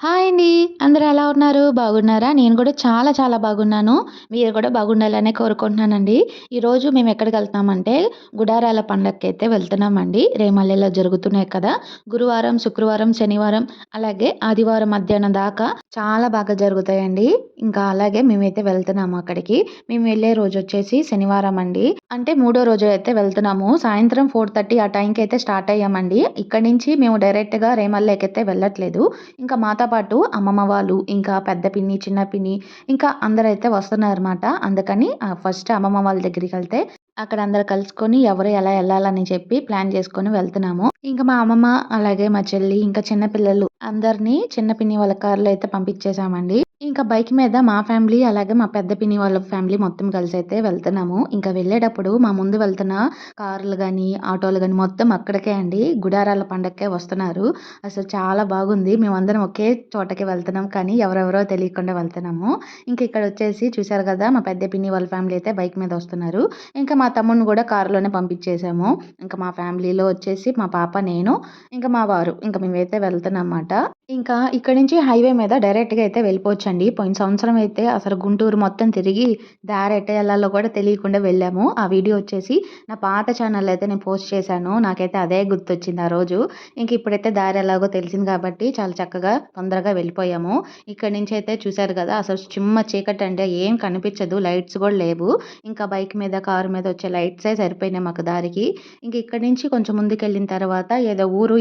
Hi అండి. అందరూ ఎలా ఉన్నారు? బాగున్నారా? నేను కూడా చాలా చాలా బాగున్నాను. మీరు కూడా బాగుండాలనే కోరుకుంటున్నానండి. ఈరోజు మేమెక్కడికెళ్తున్నామంటే గుడారాల పండగకైతే వెళ్తున్నామండి. రేమల్లెలో జరుగుతున్నాయి కదా! గురువారం, శుక్రవారం, శనివారం అలాగే ఆదివారం మధ్యాహ్నం దాకా చాలా బాగా జరుగుతాయండి. ఇంకా అలాగే మేమైతే వెళ్తున్నాము అక్కడికి. మేము వెళ్ళే రోజొచ్చేసి శనివారం అండి. అంటే మూడో రోజు అయితే వెళ్తున్నాము. సాయంత్రం 4:30 ఆ టైంకైతే స్టార్ట్ అయ్యామండి. ఇక్కడి నుంచి మేము డైరెక్ట్‌గా రేమల్లెకైతే వెళ్ళట్లేదు. ఇంకా మాతో పాటు అమ్మమ్మ వాళ్ళు, ఇంకా పెద్ద పిన్ని, చిన్న పిన్ని ఇంకా అందరైతే వస్తున్నారన్నమాట. అందుకని ఫస్ట్ అమ్మమ్మ వాళ్ళ దగ్గరికెళ్తే అక్కడ అందరూ కలుసుకొని ఎవరు ఎలా ఎళ్ళాలని చెప్పి ప్లాన్ చేసుకొని వెళ్తున్నాము. ఇంక మా అమ్మమ్మ, అలాగే మా చెల్లి, ఇంకా చిన్న పిల్లలు అందరిని చిన్న పిన్ని వాళ్ళ కార్‌లో అయితే పంపించేసామండి. ఇంకా బైక్ మీద మా ఫ్యామిలీ, అలాగే మా పెద్ద పిన్ని వాళ్ళ ఫ్యామిలీ మొత్తం కలిసైతే వెళ్తున్నాము. ఇంకా వెళ్ళేటప్పుడు మా ముందు వెళ్తున్న కార్లు గాని, ఆటోలు గాని మొత్తం అక్కడికే అండి. గుడారాల పండగకే వస్తున్నారు. అసలు చాలా బాగుంది. మేమందరం ఒకే చోటకి వెళ్తున్నాం. కానీ ఎవరెవరో తెలియకుండా వెళ్తున్నాము. ఇంక ఇక్కడొచ్చేసి చూసారు కదా! మా పెద్ద పిన్ని వాళ్ళ ఫ్యామిలీ అయితే బైక్ మీద వస్తున్నారు. ఇంకా మా తమ్ముడిని కూడా కారులోనే పంపించేసాము. ఇంకా మా ఫ్యామిలీలో వచ్చేసి మా పాప, నేను, ఇంకా మా వారు. ఇంక మేమైతే వెళ్తున్నామన్నమాట. ఇంకా ఇక్కడి నుంచి హైవే మీద డైరెక్ట్‌గా అయితే వెళ్ళిపోవచ్చండి. పోయిన సంవత్సరం అయితే అసలు గుంటూరు మొత్తం తిరిగి దారి ఎట్ట ఎళ్ళాలో కూడా తెలియకుండా వెళ్ళాము. ఆ వీడియో వచ్చేసి నా పాత ఛానల్‌లో అయితే నేను పోస్ట్ చేశాను. నాకైతే అదే గుర్తొచ్చింది ఆ రోజు. ఇంక ఇప్పుడైతే దారి ఎలాగో తెలిసింది కాబట్టి చాలా చక్కగా తొందరగా వెళ్ళిపోయాము. ఇక్కడి నుంచైతే చూసారు కదా! అసలు చిమ్మ చీకటండి. ఏం కనిపించదు. లైట్స్ కూడా లేవు. ఇంకా బైక్ మీద, కారు మీద వచ్చే లైట్సే సరిపోయినాయి మాకు దారికి. ఇంక ఇక్కడి నుంచి కొంచెం ముందుకెళ్ళిన తర్వాత ఏదో ఊరు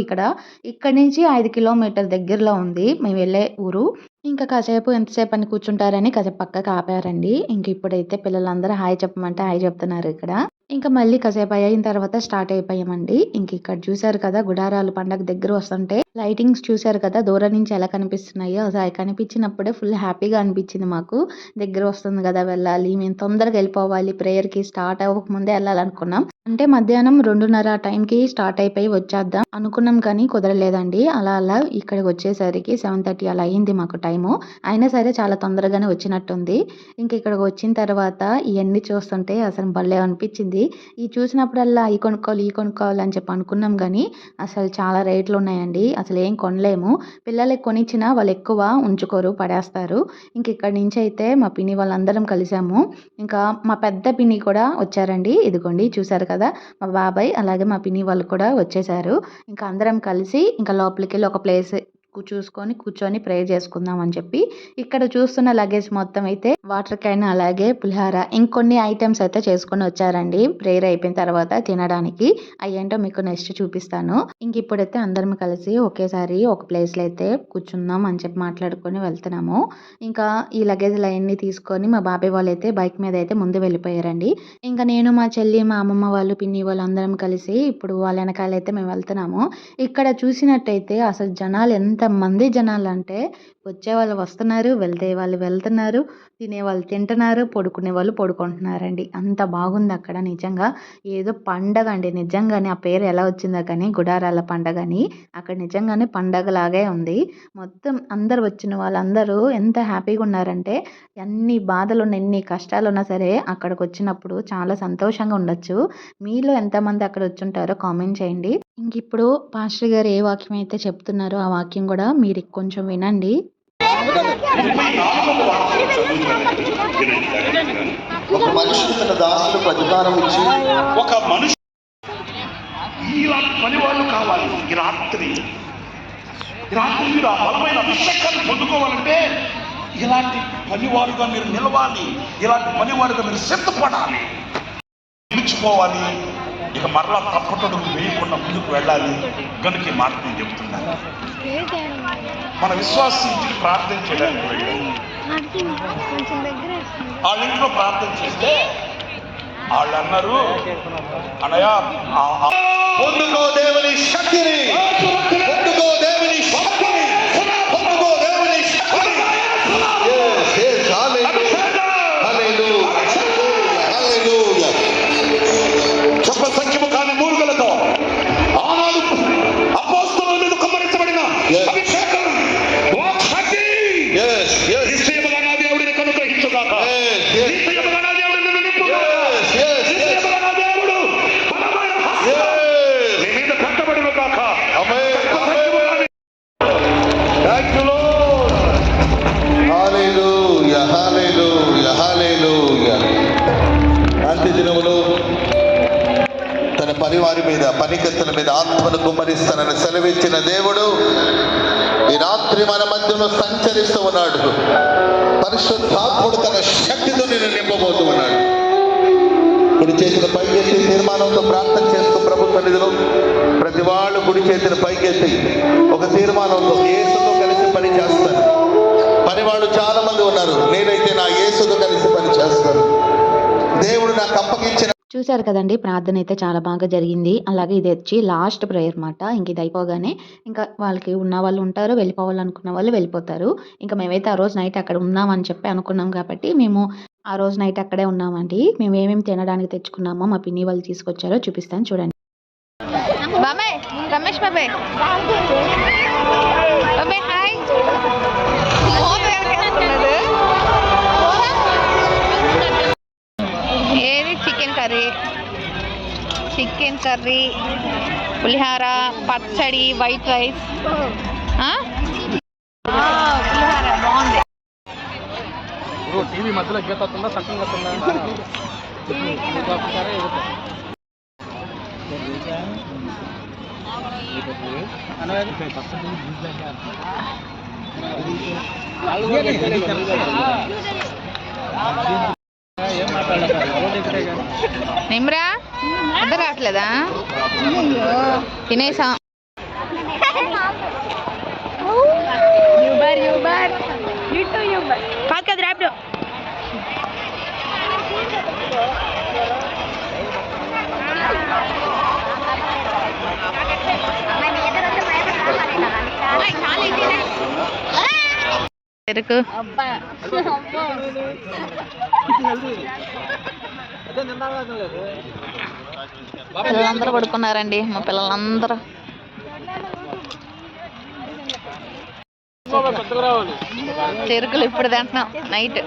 ఇక్కడి నుంచి 5 కిలోమీటర్ల దగ్గరలో ఉంది మేము వెళ్ళే ఊరు. ఇంకా కాసేపు ఎంతసేపని కూర్చుంటారని కాసేపు పక్కకు ఆపారండి. ఇంక ఇప్పుడైతే పిల్లలందరూ హాయ్ చెప్పమంటే హాయ్ చెప్తున్నారు ఇక్కడ. ఇంకా మళ్ళీ కాసేపు అయిన తర్వాత స్టార్ట్ అయిపోయామండి. ఇంక ఇక్కడ చూసారు కదా! గుడారాలు పండగ దగ్గర వస్తుంటే లైటింగ్స్ చూసారు కదా! దూరం నుంచి ఎలా కనిపిస్తున్నాయో అసలు అయి కనిపించినప్పుడే ఫుల్ హ్యాపీగా అనిపించింది మాకు. దగ్గర వస్తుంది కదా! వెళ్ళాలి. మేము తొందరగా వెళ్ళిపోవాలి. ప్రేయర్‌కి స్టార్ట్ అవ్వకముందే వెళ్ళాలనుకున్నాం. అంటే మధ్యాహ్నం 2:30 ఆ టైంకి స్టార్ట్ అయిపోయి వచ్చేద్దాం అనుకున్నాం కానీ కుదరలేదండి. అలా అలా ఇక్కడికి వచ్చేసరికి 7:30 అలా అయింది మాకు టైము. అయినా సరే చాలా తొందరగానే వచ్చినట్టుంది. ఇంక ఇక్కడికి వచ్చిన తర్వాత ఇయన్నీ చూస్తుంటే అసలు భలే అనిపించింది. ఇయి చూసినప్పుడల్లా అయి కొనుక్కోవాలి, ఇయి కొనుక్కోవాలి అని చెప్పి అనుకున్నాం గానీ అసలు చాలా రేట్లున్నాయండి. అసలేం కొనలేము. పిల్లలకి కొనిచ్చినా వాళ్ళెక్కువ ఉంచుకోరు, పడేస్తారు. ఇంక ఇక్కడి నుంచయితే మా పిన్ని వాళ్ళందరం కలిసాము. ఇంకా మా పెద్ద పిన్ని కూడా వచ్చారండి. ఇదిగోండి చూసారు కదా! మా బాబాయ్ అలాగే మా పిన్ని వాళ్ళు కూడా వచ్చేసారు. ఇంకా అందరం కలిసి ఇంకా లోపలికెళ్ళి ఒక ప్లేస్ చూసుకొని కూర్చొని ప్రేయర్ చేసుకుందాం అని చెప్పి ఇక్కడ చూస్తున్న లగేజ్ మొత్తం అయితే వాటర్ క్యాన్, అలాగే పులిహోర, ఇంకొన్ని ఐటెమ్స్ అయితే చేసుకొని వచ్చారండి. ప్రేయర్ అయిపోయిన తర్వాత తినడానికి. అయ్యేంటో మీకు నెక్స్ట్ చూపిస్తాను. ఇంక ఇప్పుడైతే అందరం కలిసి ఒకేసారి ఒక ప్లేస్‌లో అయితే కూర్చుందాం అని చెప్పి మాట్లాడుకొని వెళ్తున్నాము. ఇంకా ఈ లగేజ్‌లయన్నీ తీసుకొని మా బాబాయ్ వాళ్ళైతే బైక్ మీద అయితే ముందు వెళ్ళిపోయారండి. ఇంకా నేను, మా చెల్లి, మా అమ్మమ్మ వాళ్ళు, పిన్ని వాళ్ళు అందరం కలిసి ఇప్పుడు వాళ్ళ వెనకాలైతే మేము వెళ్తున్నాము. ఇక్కడ చూసినట్టయితే అసలు జనాలు ఎంతమంది జనాలంటే వచ్చేవాళ్ళు వస్తున్నారు, వెళ్తే వాళ్ళు వెళ్తున్నారు, తినేవాళ్ళు తింటున్నారు, పడుకునే వాళ్ళు పడుకుంటున్నారండి. అంత బాగుందక్కడ నిజంగా. ఏదో పండగండి నిజంగానే. ఆ పేరు ఎలా వచ్చిందో కానీ గుడారాల పండగని. అక్కడ నిజంగానే పండగలాగే ఉంది. మొత్తం అందరూ వచ్చిన వాళ్ళందరూ ఎంత హ్యాపీగా ఉన్నారంటే ఎన్ని బాధలున్నా, ఎన్ని కష్టాలున్నా సరే అక్కడికొచ్చినప్పుడు చాలా సంతోషంగా ఉండొచ్చు. మీలో ఎంతమంది అక్కడ వచ్చుంటారో కామెంట్ చేయండి. ఇంకిప్పుడు పాస్టర్ గారు ఏ వాక్యం అయితే చెప్తున్నారో ఆ వాక్యం కూడా మీరు కొంచెం వినండి. ఒక మనిషి తన దాసులకు అధికారం ఇచ్చి ఒక మనిషి ఇలాంటి పని వాళ్ళు కావాలి. ఈ రాత్రి మీరు ఆ బలమైన అభిషేకాన్ని పొందుకోవాలంటే ఇలాంటి పనివారుగా మీరు నిలవాలి. ఇలాంటి పనివారుగా మీరు సిద్ధపడాలి, నిలిచిపోవాలి. ఇక మరలా తప్పటడుగు వేయకుండా ముందుకు వెళ్ళాలి. కనుక ఈ మాట నేను చెప్తున్నాను. మన విశ్వాసం ఇంటికి ప్రార్థన చేయడానికి వెళ్ళాలి. వాళ్ళ ఇంట్లో ప్రార్థన చేస్తే వాళ్ళు అన్నారు, అన్నయ్య పొందుకో దేవుని శక్తిని, పొందుకో దేవుని శక్తిని, పొందుకో దేవుని శక్తిని. చెప్ప సంఖ్యము కాని మూలుగలతో ఆనాడు అపోస్తలుల మీద కుమ్మరించబడిన అభిషేకం శక్తి నిశ్చయముగా నా దేవుడిని కనుగ్రహించుగాక. నిశ్చయముగా నా దేవుడిని నింపుగాక. నిశ్చయముగా నా దేవుడు బలమైన హస్తం నీ మీద పెట్టబడును గాక. తన పరివారి మీద పనికత్తుల మీద ఆత్మను కుమ్మరిస్తానని సెలవిచ్చిన దేవుడు ఈ రాత్రి మన మధ్యలో సంచరిస్తూ ఉన్నాడు. పరిశుద్ధాత్ముడు తన శక్తితో నేను నింపబోతూ ఉన్నాడు. కుడి చేతిని పైకెత్తి తీర్మానంతో ప్రార్థన చేస్తూ ప్రభు సన్నిధిలో ప్రతి వాళ్ళు కుడి చేతిని పైకెత్తి ఒక తీర్మానంతో యేసుతో కలిసి పని చేస్తారు. పని వాళ్ళు చాలా మంది ఉన్నారు. నేనైతే నా యేసుతో కలిసి పని చేస్తాను. దేవుడు నాకు అప్పగించిన. చూశారు కదండి, ప్రార్థన అయితే చాలా బాగా జరిగింది. అలాగే ఇది వచ్చి లాస్ట్ ప్రేయర్ మాట. ఇంక ఇది అయిపోగానే ఇంకా వాళ్ళకి ఉన్న వాళ్ళు ఉంటారు, వెళ్ళిపోవాలనుకున్న వాళ్ళు వెళ్ళిపోతారు. ఇంకా మేమైతే ఆ రోజు నైట్ అక్కడ ఉన్నామని చెప్పి అనుకున్నాం కాబట్టి మేము ఆ రోజు నైట్ అక్కడే ఉన్నామండి. మేము ఏమేమి తినడానికి తెచ్చుకున్నామో మా పిన్ని వాళ్ళు తీసుకొచ్చారో చూపిస్తాను చూడండి. బాబాయ్, రమేష్ బాబాయ్, బాబాయ్ హాయ్. ఏది చికెన్ కర్రీ, పులిహార, పచ్చడి, వైట్ రైస్, పులిహార బాగుంది. టీవీ మధ్యలో గీత వస్తుందా సక్కం వస్తుందా నిమ్రా అర్థం రావట్లేదా? తినేసాం. కాదు కదా ర్యాపిడో. చెరుకు పిల్లలందరూ పడుకున్నారండి. మా పిల్లలందరూ చెరుకులు ఇప్పుడు తింటున్నాం నైట్.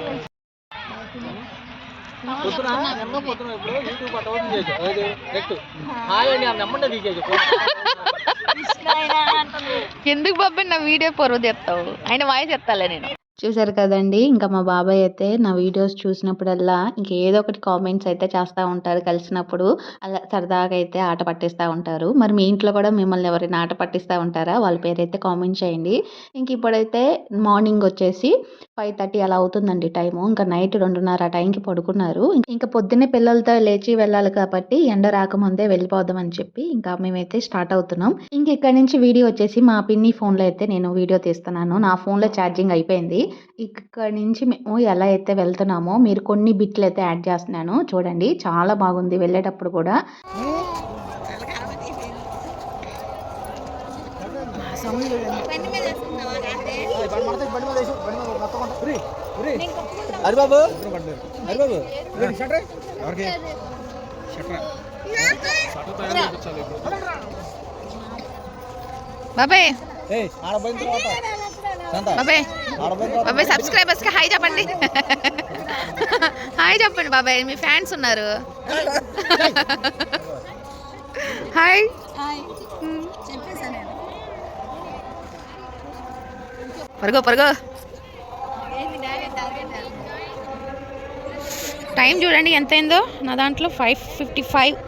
ఎందుకు బాబాయ్ నా వీడియో పొరుగు తెస్తావు? ఆయన వాయిస్ ఎత్తాలే నేను. చూసారు కదండి, ఇంకా మా బాబాయ్ అయితే నా వీడియోస్ చూసినప్పుడల్లా ఇంకేదో ఒకటి కామెంట్స్ అయితే చేస్తూ ఉంటారు. కలిసినప్పుడు అలా సరదాగా అయితే ఆట పట్టిస్తూ ఉంటారు. మరి మీ ఇంట్లో కూడా మిమ్మల్ని ఎవరైనా ఆట పట్టిస్తూ ఉంటారా? వాళ్ళ పేరైతే కామెంట్ చేయండి. ఇంక ఇప్పుడైతే మార్నింగ్ వచ్చేసి 5:30 అలా అవుతుందండి టైము. ఇంకా నైట్ 2:30 ఆ టైంకి పడుకున్నారు. ఇంకా పొద్దున్నే పిల్లలతో లేచి వెళ్ళాలి కాబట్టి ఎండ రాకముందే వెళ్ళిపోదామని చెప్పి ఇంకా మేమైతే స్టార్ట్ అవుతున్నాం. ఇంక ఇక్కడ నుంచి వీడియో వచ్చేసి మా పిన్ని ఫోన్లో అయితే నేను వీడియో తీస్తున్నాను. నా ఫోన్లో ఛార్జింగ్ అయిపోయింది. ఇక్కడ నుంచి మేము ఎలా అయితే వెళ్తున్నామో మీరు కొన్ని బిట్లు అయితే యాడ్ చేస్తున్నాను చూడండి. చాలా బాగుంది వెళ్ళేటప్పుడు కూడా. బాబాయ్ బాబాయ్ బాబాయ్ సబ్స్క్రైబర్స్కి హాయ్ చెప్పండి. హాయ్ చెప్పండి బాబాయ్, మీ ఫ్యాన్స్ ఉన్నారు. హాయ్. పరుగో పరుగో. టైం చూడండి ఎంత అయిందో. నా దాంట్లో 5:55.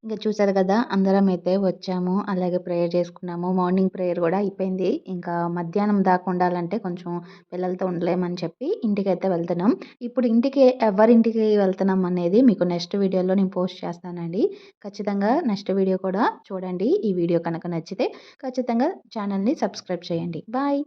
ఇంకా చూసారు కదా, అందరం అయితే వచ్చాము. అలాగే ప్రేయర్ చేసుకున్నాము. మార్నింగ్ ప్రేయర్ కూడా అయిపోయింది. ఇంకా మధ్యాహ్నం దాకా ఉండాలంటే కొంచెం పిల్లలతో ఉండలేమని చెప్పి ఇంటికైతే వెళ్తున్నాం. ఇప్పుడు ఎవరింటికి వెళ్తున్నాం అనేది మీకు నెక్స్ట్ వీడియోలో నేను పోస్ట్ చేస్తానండి. ఖచ్చితంగా నెక్స్ట్ వీడియో కూడా చూడండి. ఈ వీడియో కనుక నచ్చితే ఖచ్చితంగా ఛానల్ని సబ్స్క్రైబ్ చేయండి. బాయ్.